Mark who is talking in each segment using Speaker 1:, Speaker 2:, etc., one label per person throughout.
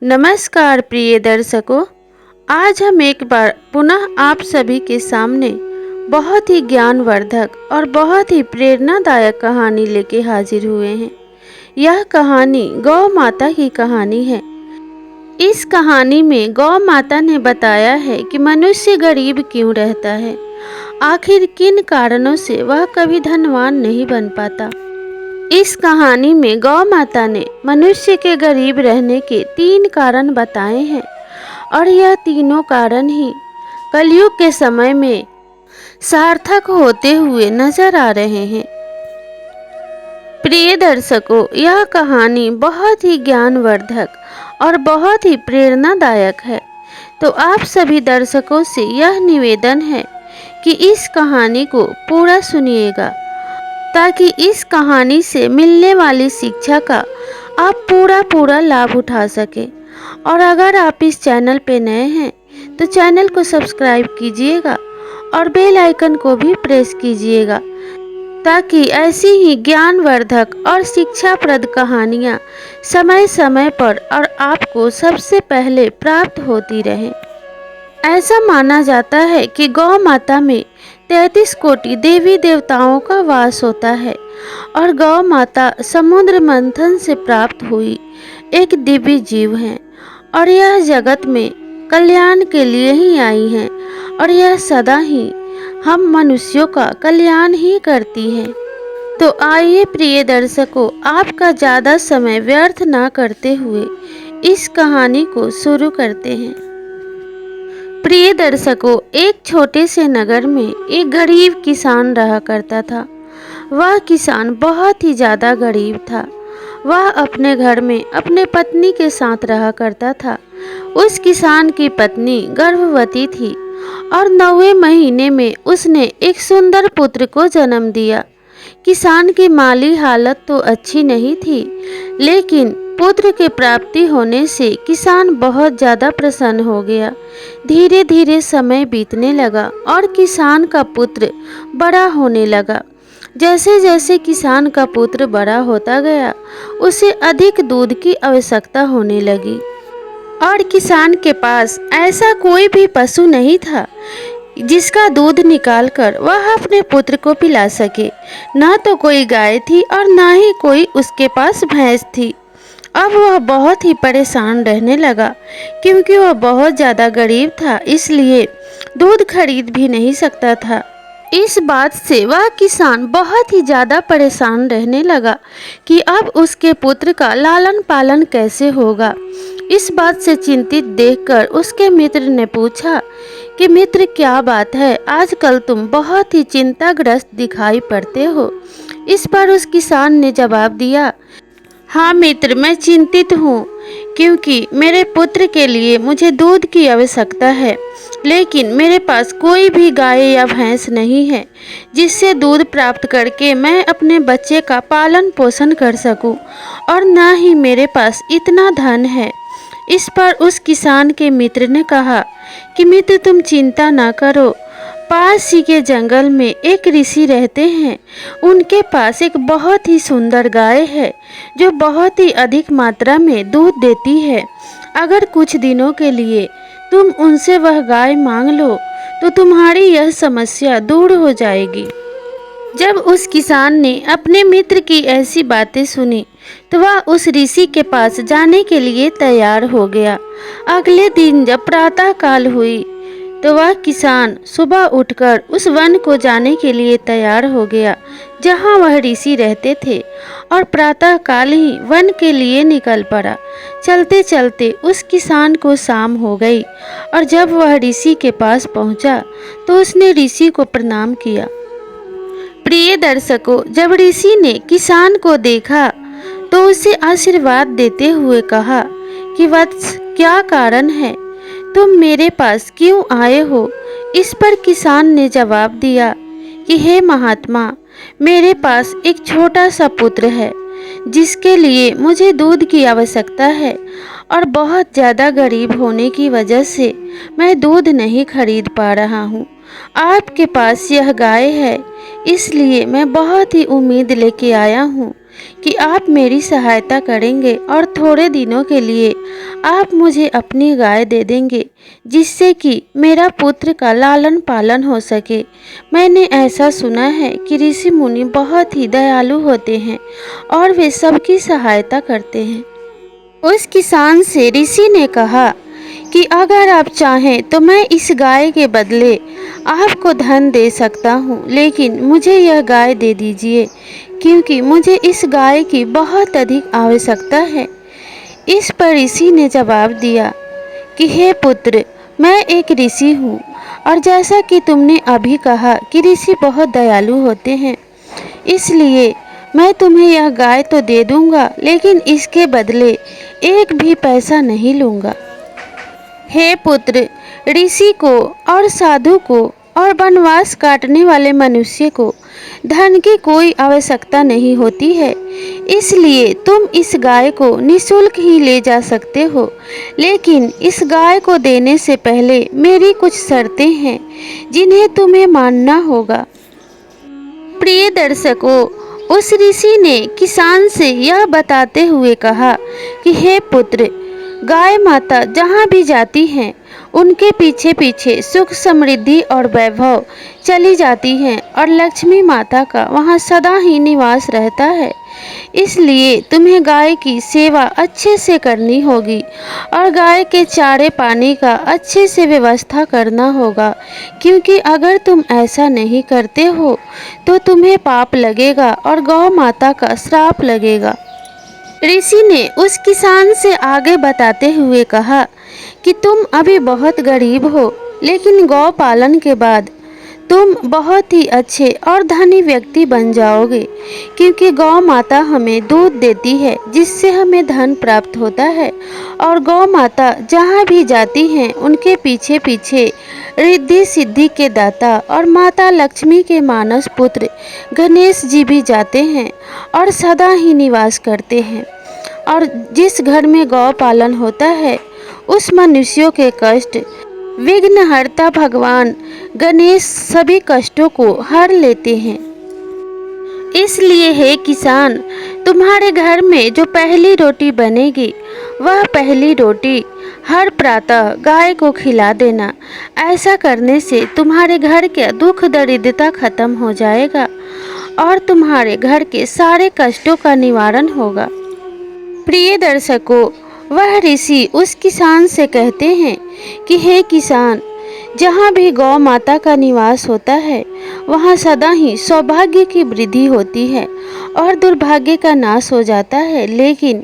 Speaker 1: नमस्कार प्रिय दर्शकों, आज हम एक बार पुनः आप सभी के सामने बहुत ही ज्ञानवर्धक और बहुत ही प्रेरणादायक कहानी लेके हाजिर हुए हैं। यह कहानी गौ माता की कहानी है। इस कहानी में गौ माता ने बताया है कि मनुष्य गरीब क्यों रहता है, आखिर किन कारणों से वह कभी धनवान नहीं बन पाता। इस कहानी में गौ माता ने मनुष्य के गरीब रहने के 3 कारण बताए हैं और यह तीनों कारण ही कलयुग के समय में सार्थक होते हुए नजर आ रहे हैं। प्रिय दर्शकों, यह कहानी बहुत ही ज्ञानवर्धक और बहुत ही प्रेरणादायक है, तो आप सभी दर्शकों से यह निवेदन है कि इस कहानी को पूरा सुनिएगा ताकि इस कहानी से मिलने वाली शिक्षा का आप पूरा लाभ उठा सकें। और अगर आप इस चैनल पे नए हैं तो चैनल को सब्सक्राइब कीजिएगा और बेल आइकन को भी प्रेस कीजिएगा ताकि ऐसी ही ज्ञानवर्धक और शिक्षाप्रद कहानियाँ समय समय पर और आपको सबसे पहले प्राप्त होती रहें। ऐसा माना जाता है कि गौ माता में 33 कोटि देवी देवताओं का वास होता है और गौ माता समुद्र मंथन से प्राप्त हुई एक दिव्य जीव है और यह जगत में कल्याण के लिए ही आई है और यह सदा ही हम मनुष्यों का कल्याण ही करती है। तो आइए प्रिय दर्शकों, आपका ज़्यादा समय व्यर्थ ना करते हुए इस कहानी को शुरू करते हैं। प्रिय दर्शकों, एक छोटे से नगर में एक गरीब किसान रहा करता था। वह किसान बहुत ही ज़्यादा गरीब था। वह अपने घर में अपने पत्नी के साथ रहा करता था। उस किसान की पत्नी गर्भवती थी और 9वें महीने में उसने एक सुंदर पुत्र को जन्म दिया। किसान की माली हालत तो अच्छी नहीं थी, लेकिन पुत्र की प्राप्ति होने से किसान बहुत ज़्यादा प्रसन्न हो गया। धीरे धीरे समय बीतने लगा और किसान का पुत्र बड़ा होने लगा। जैसे जैसे किसान का पुत्र बड़ा होता गया, उसे अधिक दूध की आवश्यकता होने लगी और किसान के पास ऐसा कोई भी पशु नहीं था जिसका दूध निकालकर वह अपने पुत्र को पिला सके। ना तो कोई गाय थी और ना ही कोई उसके पास भैंस थी। अब वह बहुत ही परेशान रहने लगा क्योंकि वह बहुत ज़्यादा गरीब था, इसलिए दूध खरीद भी नहीं सकता था। इस बात से वह किसान बहुत ही ज़्यादा परेशान रहने लगा कि अब उसके पुत्र का लालन पालन कैसे होगा। इस बात से चिंतित देखकर उसके मित्र ने पूछा कि मित्र, क्या बात है, आजकल तुम बहुत ही चिंताग्रस्त दिखाई पड़ते हो। इस पर उस किसान ने जवाब दिया, हाँ मित्र, मैं चिंतित हूँ क्योंकि मेरे पुत्र के लिए मुझे दूध की आवश्यकता है, लेकिन मेरे पास कोई भी गाय या भैंस नहीं है जिससे दूध प्राप्त करके मैं अपने बच्चे का पालन पोषण कर सकूं, और ना ही मेरे पास इतना धन है। इस पर उस किसान के मित्र ने कहा कि मित्र, तुम चिंता ना करो, पास ही के जंगल में एक ऋषि रहते हैं। उनके पास एक बहुत ही सुंदर गाय है जो बहुत ही अधिक मात्रा में दूध देती है। अगर कुछ दिनों के लिए तुम उनसे वह गाय मांग लो तो तुम्हारी यह समस्या दूर हो जाएगी। जब उस किसान ने अपने मित्र की ऐसी बातें सुनी तो वह उस ऋषि के पास जाने के लिए तैयार हो गया। अगले दिन जब प्रातः काल हुई तो वह किसान सुबह उठकर उस वन को जाने के लिए तैयार हो गया जहाँ वह ऋषि रहते थे और प्रातः काल ही वन के लिए निकल पड़ा। चलते चलते उस किसान को शाम हो गई और जब वह ऋषि के पास पहुँचा तो उसने ऋषि को प्रणाम किया। प्रिय दर्शकों, जब ऋषि ने किसान को देखा तो उसे आशीर्वाद देते हुए कहा कि वत्स, क्या कारण है, तुम मेरे पास क्यों आए हो। इस पर किसान ने जवाब दिया कि हे महात्मा, मेरे पास एक छोटा सा पुत्र है जिसके लिए मुझे दूध की आवश्यकता है और बहुत ज़्यादा गरीब होने की वजह से मैं दूध नहीं खरीद पा रहा हूँ। आपके पास यह गाय है, इसलिए मैं बहुत ही उम्मीद लेके आया हूँ कि आप मेरी सहायता करेंगे और थोड़े दिनों के लिए आप मुझे अपनी गाय दे देंगे, जिससे कि मेरा पुत्र का लालन पालन हो सके। मैंने ऐसा सुना है कि ऋषि मुनि बहुत ही दयालु होते हैं और वे सबकी सहायता करते हैं। उस किसान से ऋषि ने कहा कि अगर आप चाहें तो मैं इस गाय के बदले आपको धन दे सकता हूँ, लेकिन मुझे यह गाय दे दीजिए क्योंकि मुझे इस गाय की बहुत अधिक आवश्यकता है। इस पर ऋषि ने जवाब दिया कि हे पुत्र, मैं एक ऋषि हूँ और जैसा कि तुमने अभी कहा कि ऋषि बहुत दयालु होते हैं, इसलिए मैं तुम्हें यह गाय तो दे दूंगा, लेकिन इसके बदले एक भी पैसा नहीं लूंगा। हे पुत्र, ऋषि को और साधु को और वनवास काटने वाले मनुष्य को धन की कोई आवश्यकता नहीं होती है, इसलिए तुम इस गाय को निःशुल्क ही ले जा सकते हो, लेकिन इस गाय को देने से पहले मेरी कुछ शर्तें हैं जिन्हें तुम्हें मानना होगा। प्रिय दर्शकों, उस ऋषि ने किसान से यह बताते हुए कहा कि हे पुत्र, गाय माता जहाँ भी जाती हैं उनके पीछे पीछे सुख समृद्धि और वैभव चली जाती हैं और लक्ष्मी माता का वहाँ सदा ही निवास रहता है। इसलिए तुम्हें गाय की सेवा अच्छे से करनी होगी और गाय के चारे पानी का अच्छे से व्यवस्था करना होगा, क्योंकि अगर तुम ऐसा नहीं करते हो तो तुम्हें पाप लगेगा और गौ माता का श्राप लगेगा। ऋषि ने उस किसान से आगे बताते हुए कहा कि तुम अभी बहुत गरीब हो, लेकिन गौ पालन के बाद तुम बहुत ही अच्छे और धनी व्यक्ति बन जाओगे, क्योंकि गौ माता हमें दूध देती है जिससे हमें धन प्राप्त होता है और गौ माता जहाँ भी जाती हैं उनके पीछे पीछे रिद्धि सिद्धि के दाता और माता लक्ष्मी के मानस पुत्र गणेश जी भी जाते हैं और सदा ही निवास करते हैं। और जिस घर में गौ पालन होता है उस मनुष्यों के कष्ट विघ्नहर्ता भगवान गणेश सभी कष्टों को हर लेते हैं। इसलिए हे किसान, तुम्हारे घर में जो पहली रोटी बनेगी वह पहली रोटी हर प्रातः गाय को खिला देना। ऐसा करने से तुम्हारे घर के दुख दरिद्रता खत्म हो जाएगा और तुम्हारे घर के सारे कष्टों का निवारण होगा। प्रिय दर्शकों, वह ऋषि उस किसान से कहते हैं कि हे किसान, जहाँ भी गौ माता का निवास होता है वहाँ सदा ही सौभाग्य की वृद्धि होती है और दुर्भाग्य का नाश हो जाता है। लेकिन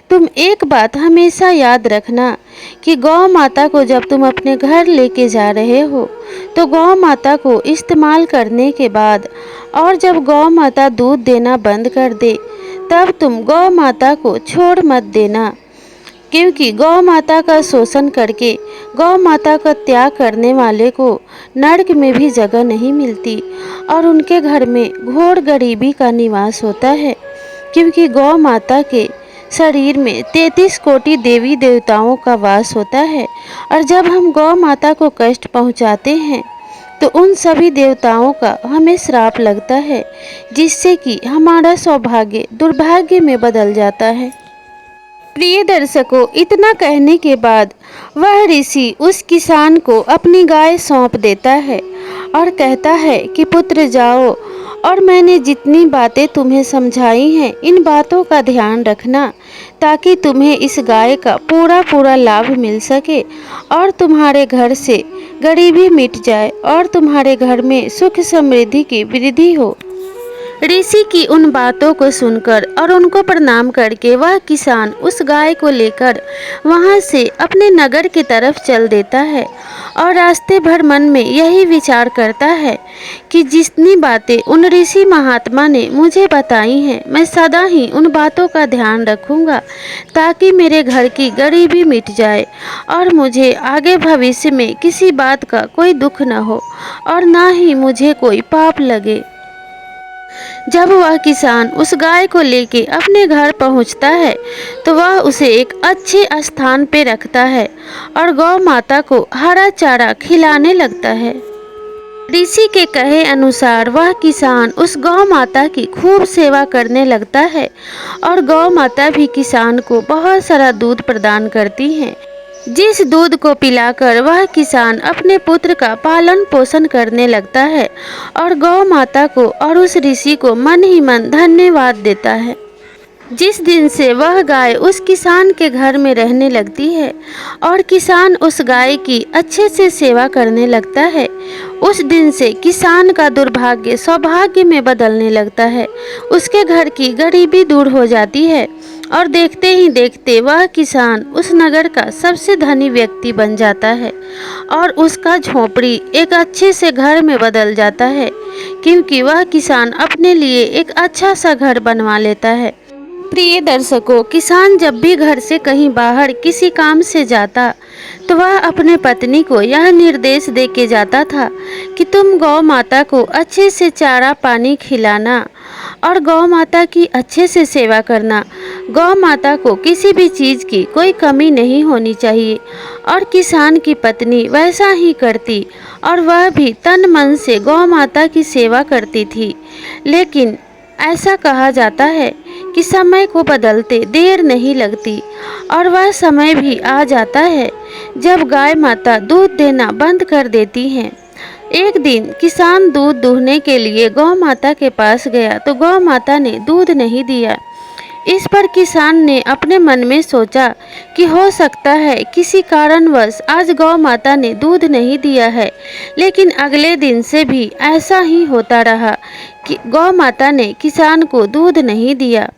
Speaker 1: तुम एक बात हमेशा याद रखना कि गौ माता को जब तुम अपने घर लेके जा रहे हो तो गौ माता को इस्तेमाल करने के बाद और जब गौ माता दूध देना बंद कर दे तब तुम गौ माता को छोड़ मत देना, क्योंकि गौ माता का शोषण करके गौ माता का त्याग करने वाले को नरक में भी जगह नहीं मिलती और उनके घर में घोर गरीबी का निवास होता है, क्योंकि गौ माता के शरीर में 33 कोटि देवी देवताओं का वास होता है और जब हम गौ माता को कष्ट पहुंचाते हैं तो उन सभी देवताओं का हमें श्राप लगता है, जिससे कि हमारा सौभाग्य दुर्भाग्य में बदल जाता है। प्रिय दर्शकों, इतना कहने के बाद वह ऋषि उस किसान को अपनी गाय सौंप देता है और कहता है कि पुत्र जाओ और मैंने जितनी बातें तुम्हें समझाई हैं इन बातों का ध्यान रखना, ताकि तुम्हें इस गाय का पूरा लाभ मिल सके और तुम्हारे घर से गरीबी मिट जाए और तुम्हारे घर में सुख समृद्धि की वृद्धि हो। ऋषि की उन बातों को सुनकर और उनको प्रणाम करके वह किसान उस गाय को लेकर वहां से अपने नगर की तरफ चल देता है और रास्ते भर मन में यही विचार करता है कि जितनी बातें उन ऋषि महात्मा ने मुझे बताई हैं मैं सदा ही उन बातों का ध्यान रखूंगा, ताकि मेरे घर की गरीबी मिट जाए और मुझे आगे भविष्य में किसी बात का कोई दुख न हो और ना ही मुझे कोई पाप लगे। जब वह किसान उस गाय को लेके अपने घर पहुंचता है तो वह उसे एक अच्छे स्थान पे रखता है और गौ माता को हरा चारा खिलाने लगता है। ऋषि के कहे अनुसार वह किसान उस गौ माता की खूब सेवा करने लगता है और गौ माता भी किसान को बहुत सारा दूध प्रदान करती है, जिस दूध को पिलाकर वह किसान अपने पुत्र का पालन पोषण करने लगता है और गौ माता को और उस ऋषि को मन ही मन धन्यवाद देता है। जिस दिन से वह गाय उस किसान के घर में रहने लगती है और किसान उस गाय की अच्छे से सेवा करने लगता है, उस दिन से किसान का दुर्भाग्य सौभाग्य में बदलने लगता है। उसके घर की गरीबी दूर हो जाती है और देखते ही देखते वह किसान उस नगर का सबसे धनी व्यक्ति बन जाता है और उसका झोपड़ी एक अच्छे से घर में बदल जाता है, क्योंकि वह किसान अपने लिए एक अच्छा सा घर बनवा लेता है। प्रिय दर्शकों, किसान जब भी घर से कहीं बाहर किसी काम से जाता तो वह अपने पत्नी को यह निर्देश दे के जाता था कि तुम गौ माता को अच्छे से चारा पानी खिलाना और गौ माता की अच्छे से सेवा करना। गौ माता को किसी भी चीज़ की कोई कमी नहीं होनी चाहिए। और किसान की पत्नी वैसा ही करती और वह भी तन मन से गौ माता की सेवा करती थी। लेकिन ऐसा कहा जाता है कि समय को बदलते देर नहीं लगती और वह समय भी आ जाता है जब गाय माता दूध देना बंद कर देती हैं। एक दिन किसान दूध दूहने के लिए गौ माता के पास गया तो गौ माता ने दूध नहीं दिया। इस पर किसान ने अपने मन में सोचा कि हो सकता है किसी कारणवश आज गौ माता ने दूध नहीं दिया है। लेकिन अगले दिन से भी ऐसा ही होता रहा कि गौ माता ने किसान को दूध नहीं दिया।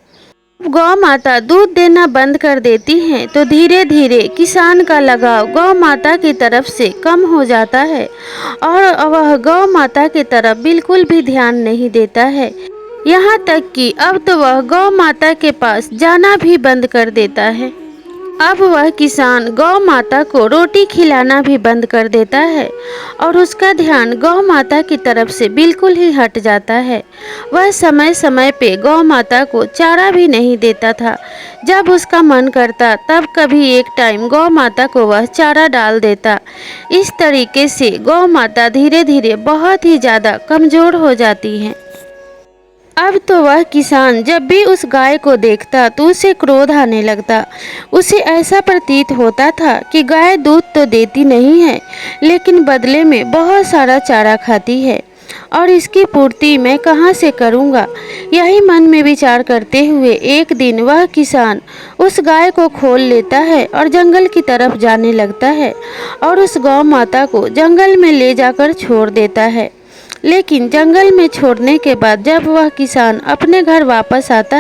Speaker 1: गौ माता दूध देना बंद कर देती हैं तो धीरे धीरे किसान का लगाव गौ माता की तरफ से कम हो जाता है और वह गौ माता की तरफ बिल्कुल भी ध्यान नहीं देता है। यहाँ तक कि अब तो वह गौ माता के पास जाना भी बंद कर देता है। अब वह किसान गौ माता को रोटी खिलाना भी बंद कर देता है और उसका ध्यान गौ माता की तरफ से बिल्कुल ही हट जाता है। वह समय समय पे गौ माता को चारा भी नहीं देता था। जब उसका मन करता तब कभी एक टाइम गौ माता को वह चारा डाल देता। इस तरीके से गौ माता धीरे धीरे बहुत ही ज़्यादा कमज़ोर हो जाती हैं। अब तो वह किसान जब भी उस गाय को देखता तो उसे क्रोध आने लगता। उसे ऐसा प्रतीत होता था कि गाय दूध तो देती नहीं है लेकिन बदले में बहुत सारा चारा खाती है और इसकी पूर्ति मैं कहाँ से करूँगा। यही मन में विचार करते हुए एक दिन वह किसान उस गाय को खोल लेता है और जंगल की तरफ जाने लगता है और उस गौ माता को जंगल में ले जाकर छोड़ देता है। लेकिन जंगल में छोड़ने के बाद जब वह किसान अपने घर वापस आता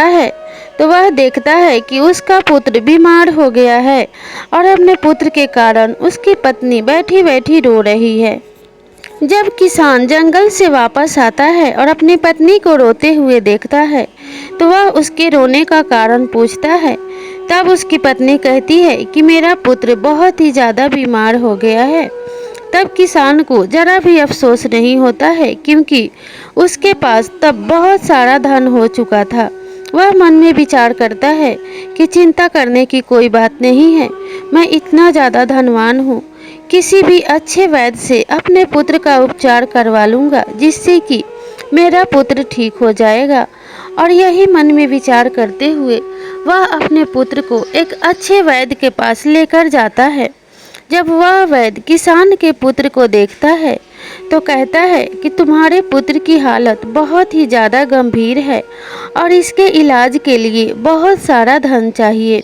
Speaker 1: है तो वह देखता है कि उसका पुत्र बीमार हो गया है और अपने पुत्र के कारण उसकी पत्नी बैठी बैठी रो रही है। जब किसान जंगल से वापस आता है और अपनी पत्नी को रोते हुए देखता है तो वह उसके रोने का कारण पूछता है। तब उसकी पत्नी कहती है कि मेरा पुत्र बहुत ही ज़्यादा बीमार हो गया है। तब किसान को जरा भी अफसोस नहीं होता है क्योंकि उसके पास तब बहुत सारा धन हो चुका था। वह मन में विचार करता है कि चिंता करने की कोई बात नहीं है, मैं इतना ज़्यादा धनवान हूँ, किसी भी अच्छे वैद्य से अपने पुत्र का उपचार करवा लूँगा जिससे कि मेरा पुत्र ठीक हो जाएगा। और यही मन में विचार करते हुए वह अपने पुत्र को एक अच्छे वैद्य के पास लेकर जाता है। जब वह वैद्य किसान के पुत्र को देखता है तो कहता है कि तुम्हारे पुत्र की हालत बहुत ही ज़्यादा गंभीर है और इसके इलाज के लिए बहुत सारा धन चाहिए।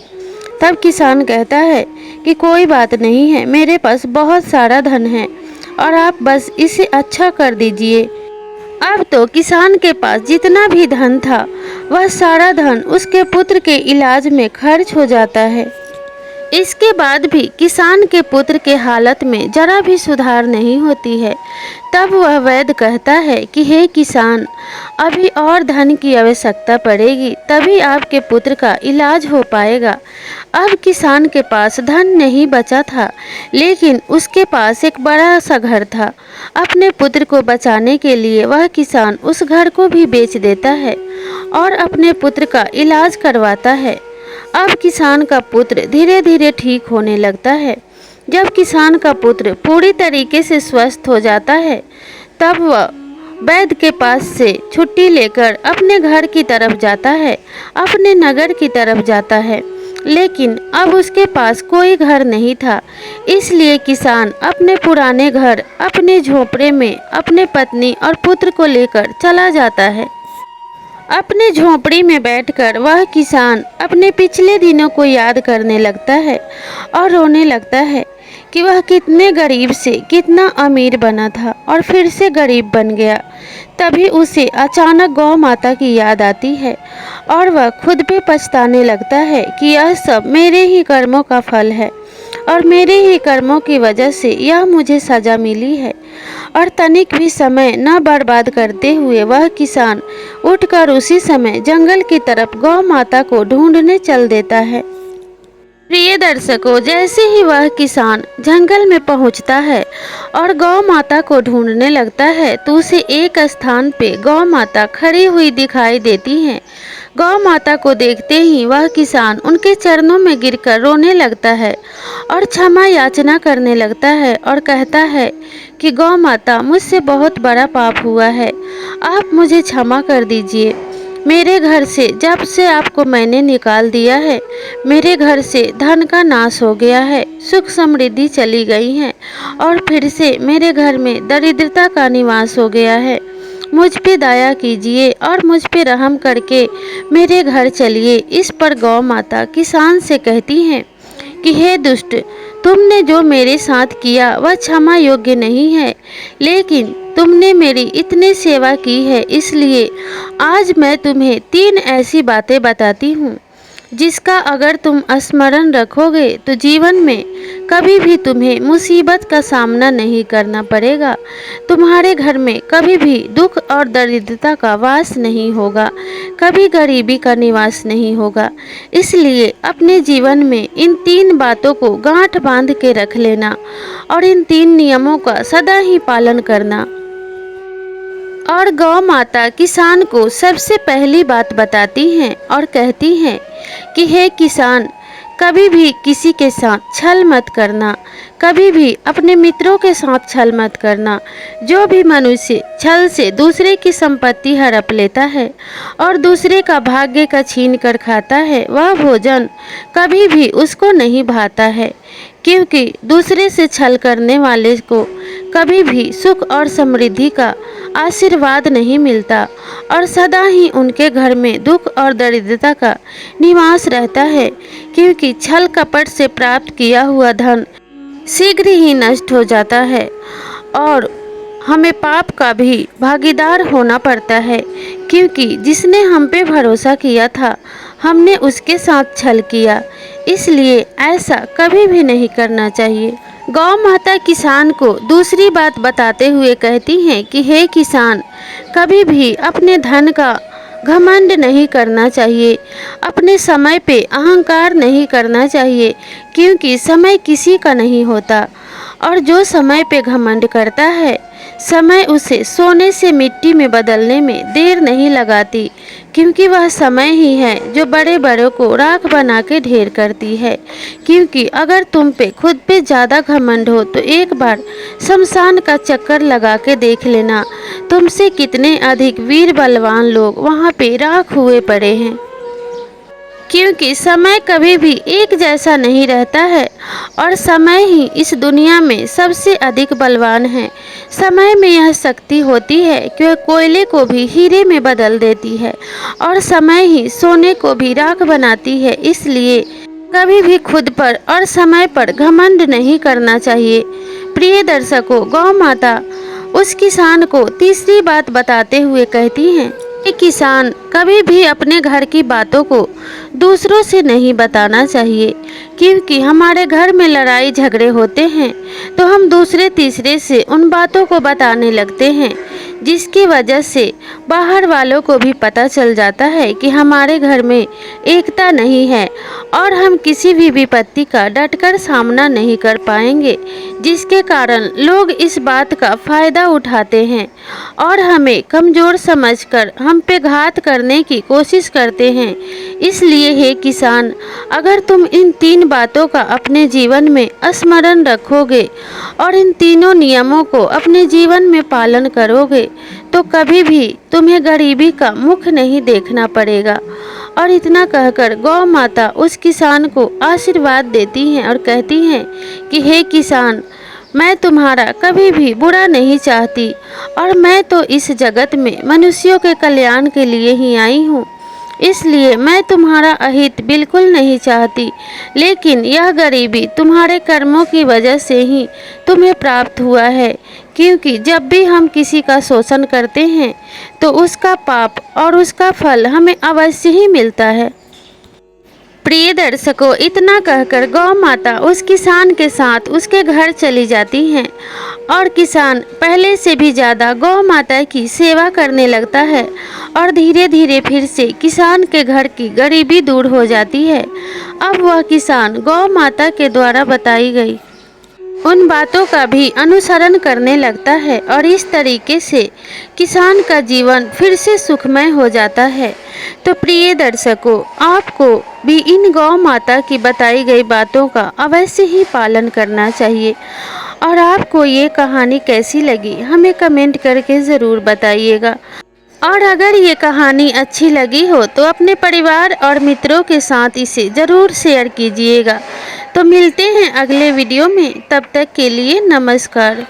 Speaker 1: तब किसान कहता है कि कोई बात नहीं है, मेरे पास बहुत सारा धन है और आप बस इसे अच्छा कर दीजिए। अब तो किसान के पास जितना भी धन था वह सारा धन उसके पुत्र के इलाज में खर्च हो जाता है। इसके बाद भी किसान के पुत्र के हालत में जरा भी सुधार नहीं होती है। तब वह वैद्य कहता है कि हे किसान, अभी और धन की आवश्यकता पड़ेगी तभी आपके पुत्र का इलाज हो पाएगा। अब किसान के पास धन नहीं बचा था लेकिन उसके पास एक बड़ा सा घर था। अपने पुत्र को बचाने के लिए वह किसान उस घर को भी बेच देता है और अपने पुत्र का इलाज करवाता है। अब किसान का पुत्र धीरे धीरे ठीक होने लगता है। जब किसान का पुत्र पूरी तरीके से स्वस्थ हो जाता है तब वह वैद्य के पास से छुट्टी लेकर अपने घर की तरफ जाता है, अपने नगर की तरफ जाता है। लेकिन अब उसके पास कोई घर नहीं था, इसलिए किसान अपने पुराने घर, अपने झोपड़े में अपने पत्नी और पुत्र को लेकर चला जाता है। अपने झोपड़ी में बैठकर वह किसान अपने पिछले दिनों को याद करने लगता है और रोने लगता है कि वह कितने गरीब से कितना अमीर बना था और फिर से गरीब बन गया। तभी उसे अचानक गौ माता की याद आती है और वह खुद पे पछताने लगता है कि यह सब मेरे ही कर्मों का फल है और मेरे ही कर्मों की वजह से यह मुझे सजा मिली है। और तनिक भी समय न बर्बाद करते हुए वह किसान उठकर उसी समय जंगल की तरफ गौ माता को ढूंढने चल देता है। प्रिय दर्शकों, जैसे ही वह किसान जंगल में पहुंचता है और गौ माता को ढूंढने लगता है तो उसे एक स्थान पे गौ माता खड़ी हुई दिखाई देती है। गौ माता को देखते ही वह किसान उनके चरणों में गिरकर रोने लगता है और क्षमा याचना करने लगता है और कहता है कि गौ माता, मुझसे बहुत बड़ा पाप हुआ है, आप मुझे क्षमा कर दीजिए। मेरे घर से जब से आपको मैंने निकाल दिया है, मेरे घर से धन का नाश हो गया है, सुख समृद्धि चली गई है और फिर से मेरे घर में दरिद्रता का निवास हो गया है। मुझ पे दया कीजिए और मुझ पे रहम करके मेरे घर चलिए। इस पर गौ माता किसान से कहती हैं कि हे दुष्ट, तुमने जो मेरे साथ किया वह क्षमा योग्य नहीं है, लेकिन तुमने मेरी इतनी सेवा की है, इसलिए आज मैं तुम्हें 3 ऐसी बातें बताती हूँ जिसका अगर तुम स्मरण रखोगे तो जीवन में कभी भी तुम्हें मुसीबत का सामना नहीं करना पड़ेगा। तुम्हारे घर में कभी भी दुख और दरिद्रता का वास नहीं होगा, कभी गरीबी का निवास नहीं होगा। इसलिए अपने जीवन में इन 3 बातों को गांठ बांध के रख लेना और इन 3 नियमों का सदा ही पालन करना। और गौ माता किसान को सबसे पहली बात बताती हैं और कहती हैं कि हे किसान, कभी भी किसी के साथ छल मत करना, कभी भी अपने मित्रों के साथ छल मत करना। जो भी मनुष्य छल से दूसरे की संपत्ति हड़प लेता है और दूसरे का भाग्य का छीन कर खाता है, वह भोजन कभी भी उसको नहीं भाता है, क्योंकि दूसरे से छल करने वाले को कभी भी सुख और समृद्धि का आशीर्वाद नहीं मिलता और सदा ही उनके घर में दुख और दरिद्रता का निवास रहता है, क्योंकि छल कपट से प्राप्त किया हुआ धन शीघ्र ही नष्ट हो जाता है और हमें पाप का भी भागीदार होना पड़ता है, क्योंकि जिसने हम पे भरोसा किया था हमने उसके साथ छल किया। इसलिए ऐसा कभी भी नहीं करना चाहिए। गौ माता किसान को दूसरी बात बताते हुए कहती हैं कि हे किसान, कभी भी अपने धन का घमंड नहीं करना चाहिए, अपने समय पे अहंकार नहीं करना चाहिए, क्योंकि समय किसी का नहीं होता और जो समय पे घमंड करता है समय उसे सोने से मिट्टी में बदलने में देर नहीं लगाती, क्योंकि वह समय ही है जो बड़े बड़ों को राख बना के ढेर करती है। क्योंकि अगर तुम पे खुद पे ज़्यादा घमंड हो तो एक बार शमशान का चक्कर लगा के देख लेना, तुमसे कितने अधिक वीर बलवान लोग वहाँ पे राख हुए पड़े हैं। क्योंकि समय कभी भी एक जैसा नहीं रहता है और समय ही इस दुनिया में सबसे अधिक बलवान है। समय में यह शक्ति होती है कि वह कोयले को भी हीरे में बदल देती है और समय ही सोने को भी राख बनाती है। इसलिए कभी भी खुद पर और समय पर घमंड नहीं करना चाहिए। प्रिय दर्शकों, गौ माता उस किसान को तीसरी बात बताते हुए कहती हैं कि किसान, कभी भी अपने घर की बातों को दूसरों से नहीं बताना चाहिए, क्योंकि हमारे घर में लड़ाई झगड़े होते हैं तो हम दूसरे तीसरे से उन बातों को बताने लगते हैं, जिसकी वजह से बाहर वालों को भी पता चल जाता है कि हमारे घर में एकता नहीं है और हम किसी भी विपत्ति का डटकर सामना नहीं कर पाएंगे, जिसके कारण लोग इस बात का फायदा उठाते हैं और हमें कमज़ोर समझकर हम पे घात करने की कोशिश करते हैं। इसलिए हे किसान, अगर तुम इन 3 बातों का अपने जीवन में स्मरण रखोगे और इन तीनों नियमों को अपने जीवन में पालन करोगे तो कभी भी तुम्हें गरीबी का मुख नहीं देखना पड़ेगा। और इतना कहकर गौ माता उस किसान को आशीर्वाद देती हैं और कहती हैं कि हे किसान, मैं तुम्हारा कभी भी बुरा नहीं चाहती और मैं तो इस जगत में मनुष्यों के कल्याण के लिए ही आई हूँ, इसलिए मैं तुम्हारा अहित बिल्कुल नहीं चाहती। लेकिन यह गरीबी तुम्हारे कर्मों की वजह से ही तुम्हें प्राप्त हुआ है, क्योंकि जब भी हम किसी का शोषण करते हैं तो उसका पाप और उसका फल हमें अवश्य ही मिलता है। प्रिय दर्शकों, इतना कहकर गौ माता उस किसान के साथ उसके घर चली जाती हैं और किसान पहले से भी ज़्यादा गौ माता की सेवा करने लगता है और धीरे धीरे फिर से किसान के घर की गरीबी दूर हो जाती है। अब वह किसान गौ माता के द्वारा बताई गई उन बातों का भी अनुसरण करने लगता है और इस तरीके से किसान का जीवन फिर से सुखमय हो जाता है। तो प्रिय दर्शकों, आपको भी इन गौ माता की बताई गई बातों का अवश्य ही पालन करना चाहिए। और आपको ये कहानी कैसी लगी हमें कमेंट करके ज़रूर बताइएगा। और अगर ये कहानी अच्छी लगी हो तो अपने परिवार और मित्रों के साथ इसे ज़रूर शेयर कीजिएगा। तो मिलते हैं अगले वीडियो में, तब तक के लिए नमस्कार।